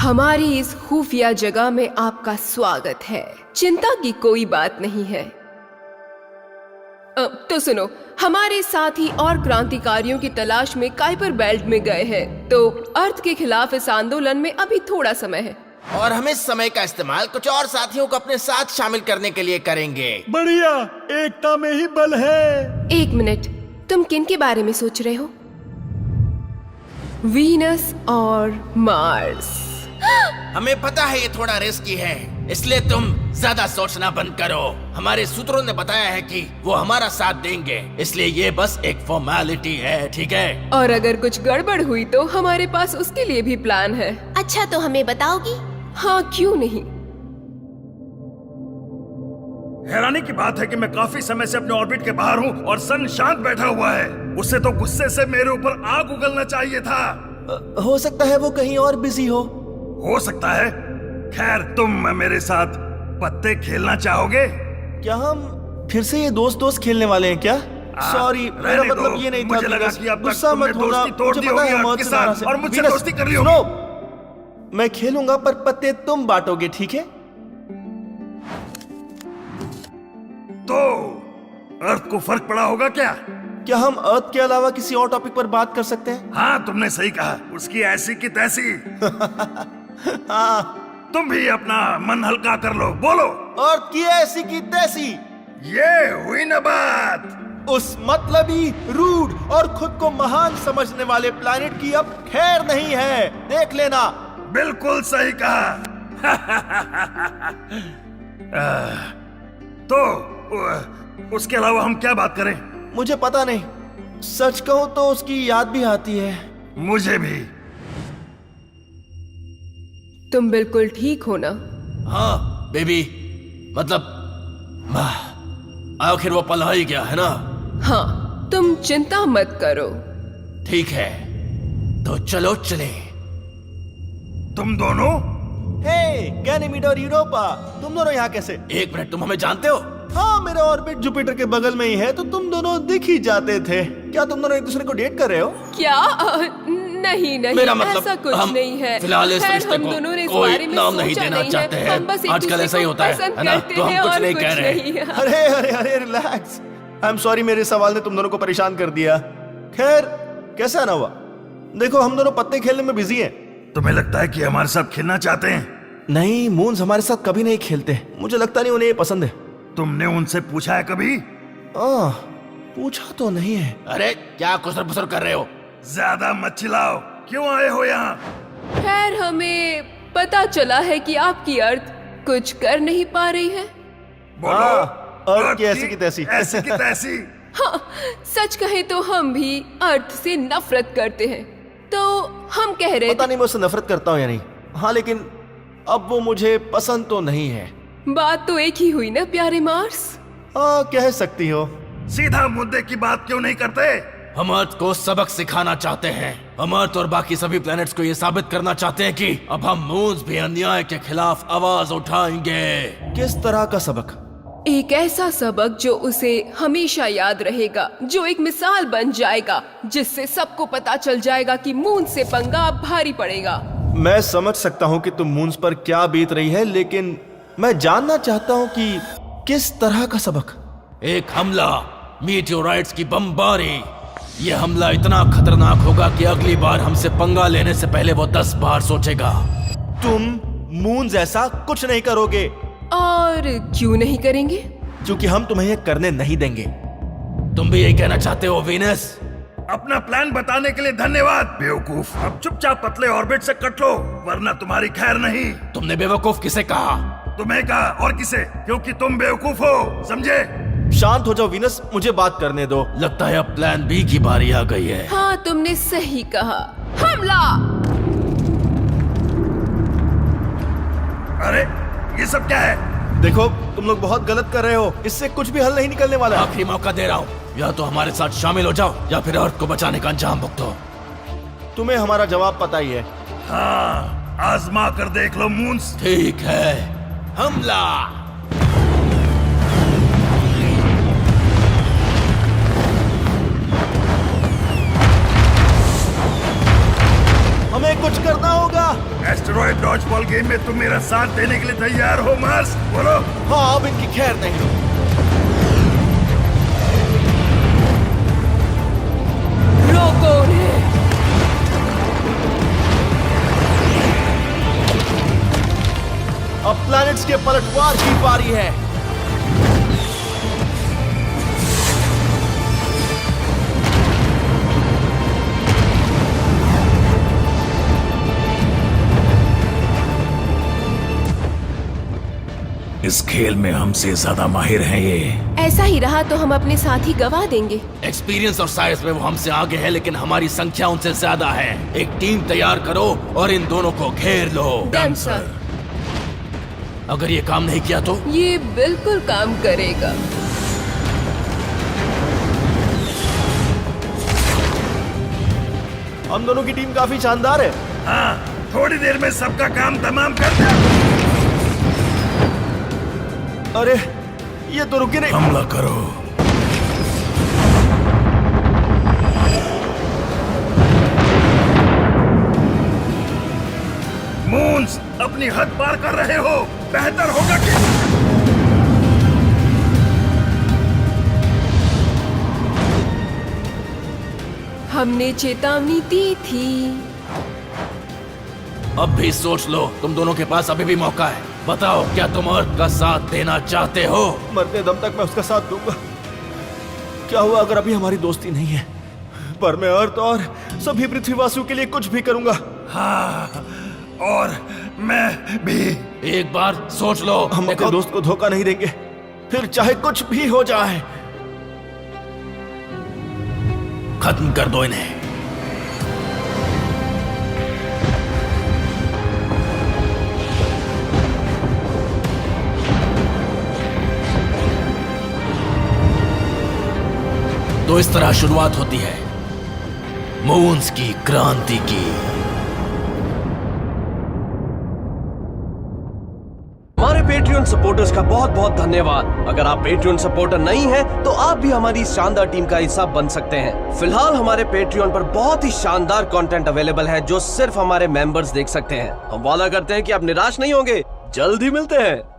हमारी इस खुफिया जगह में आपका स्वागत है। चिंता की कोई बात नहीं है। तो सुनो, हमारे साथी और क्रांतिकारियों की तलाश में काइपर बेल्ट में गए हैं, तो अर्थ के खिलाफ इस आंदोलन में अभी थोड़ा समय है और हम इस समय का इस्तेमाल कुछ और साथियों को अपने साथ शामिल करने के लिए करेंगे। बढ़िया, एकता में ही बल है। एक मिनट, तुम किन के बारे में सोच रहे हो? वीनस और मार्स। हमें पता है ये थोड़ा रिस्की है, इसलिए तुम ज्यादा सोचना बंद करो। हमारे सूत्रों ने बताया है कि वो हमारा साथ देंगे, इसलिए ये बस एक फॉर्मेलिटी है, ठीक है? और अगर कुछ गड़बड़ हुई तो हमारे पास उसके लिए भी प्लान है। अच्छा, तो हमें बताओगी? हाँ, क्यों नहीं। हैरानी की बात है कि मैं काफी समय से अपने ऑर्बिट के बाहर हूँ और सन शांत बैठा हुआ है। उसे तो गुस्से से मेरे ऊपर आग उगलना चाहिए था। हो सकता है वो कहीं और बिजी हो सकता है। खैर, तुम मेरे साथ पत्ते खेलना चाहोगे? क्या हम फिर से ये दोस्त दोस्त खेलने वाले हैं क्या? सॉरी, मेरा मतलब ये नहीं था। मुझे लगा कि अब तक गुस्सा तुमने मत होना। दोस्ती तोड़ दी होगी अर्थ के साथ और मुझसे दोस्ती कर ली होगी। सुनो, मैं खेलूंगा पर पत्ते तुम बांटोगे, ठीक है? तो अर्थ को फर्क पड़ा होगा क्या? क्या हम अर्थ के अलावा किसी और टॉपिक पर बात कर सकते हैं? हाँ, तुमने सही कहा। उसकी ऐसी की तैसी। हाँ, तुम भी अपना मन हल्का कर लो, बोलो। अर्थ की ऐसी की तैसी। ये हुई ना बात। उस मतलबी, रूड और खुद को महान समझने वाले प्लैनेट की अब खैर नहीं है, देख लेना। बिल्कुल सही कहा। तो उसके अलावा हम क्या बात करें? मुझे पता नहीं, सच कहूं तो उसकी याद भी आती है। मुझे भी। तुम बिल्कुल ठीक हो ना? हाँ बेबी, मतलब आखिर वो पल आ ही गया है ना? हाँ, तुम चिंता मत करो। ठीक है, तो चलो चले। तुम दोनों? हे, गैनीमीड और यूरोपा, तुम दोनों यहाँ कैसे? एक मिनट, तुम हमें जानते हो? हाँ, मेरा ऑर्बिट जुपिटर के बगल में ही है, तो तुम दोनों दिख ही जाते थे। क्या तुम दोनों एक दूसरे को डेट कर रहे हो? क्या? नहीं नहीं, मेरा मतलब ऐसा कुछ हम नहीं है। फिलहाल इस खैर, रिश्ते हम को दोनों ने इस कोई बारे में नाम नहीं सोचा देना नहीं चाहते है। हैं। हम बस एक आजकल दूसरे ऐसा ही को होता है पसंद ना? करते तो हम हैं कुछ और नहीं कह रहे। नहीं है। अरे अरे अरे, रिलैक्स। आई एम सॉरी, मेरे सवाल ने तुम दोनों को परेशान कर दिया। खैर, कैसा ना हुआ। देखो, हम दोनों पत्ते खेलने में बिजी हैं। तुम्हें लगता है कि हमारे साथ खेलना चाहते हैं? नहीं, मून्स हमारे साथ कभी नहीं खेलते। मुझे लगता नहीं उन्हें ये पसंद है। तुमने उनसे पूछा है कभी? पूछा तो नहीं है। अरे क्या कुसर पुसर कर रहे हो? ज्यादा मत चिल्लाओ। क्यों आए हो यहाँ? खैर, हमें पता चला है कि आपकी अर्थ कुछ कर नहीं पा रही है। बोलो। अर्थ की ऐसी की तैसी। ऐसी की तैसी। हाँ, सच कहे तो हम भी अर्थ से नफरत करते हैं। तो हम कह रहे पता थे, नहीं मैं उससे नफरत करता हूँ या नहीं। हाँ, लेकिन अब वो मुझे पसंद तो नहीं है। बात तो एक ही हुई ना प्यारे मार्स। हाँ, कह सकती हो। सीधा मुद्दे की बात क्यों नहीं करते? हम अर्थ को सबक सिखाना चाहते हैं। हम अर्थ और बाकी सभी प्लैनेट्स को ये साबित करना चाहते हैं कि अब हम मून्स भी अन्याय के खिलाफ आवाज उठाएंगे। किस तरह का सबक? एक ऐसा सबक जो उसे हमेशा याद रहेगा, जो एक मिसाल बन जाएगा, जिससे सबको पता चल जाएगा कि मून से पंगा अब भारी पड़ेगा। मैं समझ सकता हूँ कि तुम मून्स पर क्या बीत रही है, लेकिन मैं जानना चाहता हूँ कि किस तरह का सबक। एक हमला, मीटियोराइट्स की बमबारी। ये हमला इतना खतरनाक होगा कि अगली बार हमसे पंगा लेने से पहले वो 10 बार सोचेगा। तुम मून्स ऐसा कुछ नहीं करोगे। और क्यों नहीं करेंगे? क्योंकि हम तुम्हें ये करने नहीं देंगे। तुम भी यही कहना चाहते हो वीनस? अपना प्लान बताने के लिए धन्यवाद बेवकूफ। अब चुपचाप पतले ऑर्बिट से कट लो, वरना तुम्हारी खैर नहीं। तुमने बेवकूफ किसे कहा? तुम्हें कहा, और किसे? क्योंकि तुम बेवकूफ हो, समझे? शांत हो जाओ वीनस, मुझे बात करने दो। लगता है अब प्लान बी की बारी आ गई है। हाँ, तुमने सही कहा। हमला! अरे ये सब क्या है? देखो, तुम लोग बहुत गलत कर रहे हो। इससे कुछ भी हल नहीं निकलने वाला। आखिरी मौका दे रहा हूँ, या तो हमारे साथ शामिल हो जाओ या फिर अर्थ को बचाने का अंजाम भुगतो। तुम्हें हमारा जवाब पता ही है। हाँ, आजमा कर देख लो मून्स। ठीक है, हमला! हमें कुछ करना होगा। एस्टेरॉयड डॉज बॉल गेम में तुम मेरा साथ देने के लिए तैयार हो मार्स? बोलो। हाँ, अब इनकी खैर नहीं हो। रोको उन्हें। अब प्लैनेट्स के पलटवार की बारी है। इस खेल में हमसे ज्यादा माहिर हैं ये। ऐसा ही रहा तो हम अपने साथी गवा देंगे। एक्सपीरियंस और साइज में वो हमसे आगे है, लेकिन हमारी संख्या उनसे ज्यादा है। एक टीम तैयार करो और इन दोनों को घेर लो। Done sir. अगर ये काम नहीं किया तो? ये बिल्कुल काम करेगा। हम दोनों की टीम काफी शानदार है। हाँ, थोड़ी देर में सबका काम तमाम कर दे। अरे, ये तो रुके नहीं। हमला करो। मून्स, अपनी हद पार कर रहे हो। बेहतर होगा कि हमने चेतावनी दी थी। अब भी सोच लो, तुम दोनों के पास अभी भी मौका है। बताओ, क्या तुम अर्थ का साथ देना चाहते हो? मरते दम तक मैं उसका साथ दूंगा। क्या हुआ अगर अभी हमारी दोस्ती नहीं है? पर मैं अर्थ और सभी पृथ्वीवासियों के लिए कुछ भी करूंगा। हाँ, और मैं भी। एक बार सोच लो। हम अपने दोस्त को धोखा नहीं देंगे, फिर चाहे कुछ भी हो जाए। खत्म कर दो इन्हें। तो इस तरह शुरुआत होती है मून्स की क्रांति की। हमारे पेट्रियन सपोर्टर्स का बहुत बहुत धन्यवाद। अगर आप पेट्रियन सपोर्टर नहीं हैं, तो आप भी हमारी शानदार टीम का हिस्सा बन सकते हैं। फिलहाल हमारे पेट्रियन पर बहुत ही शानदार कंटेंट अवेलेबल है, जो सिर्फ हमारे मेंबर्स देख सकते हैं। हम वादा करते हैं कि आप निराश नहीं होंगे। जल्द ही मिलते हैं।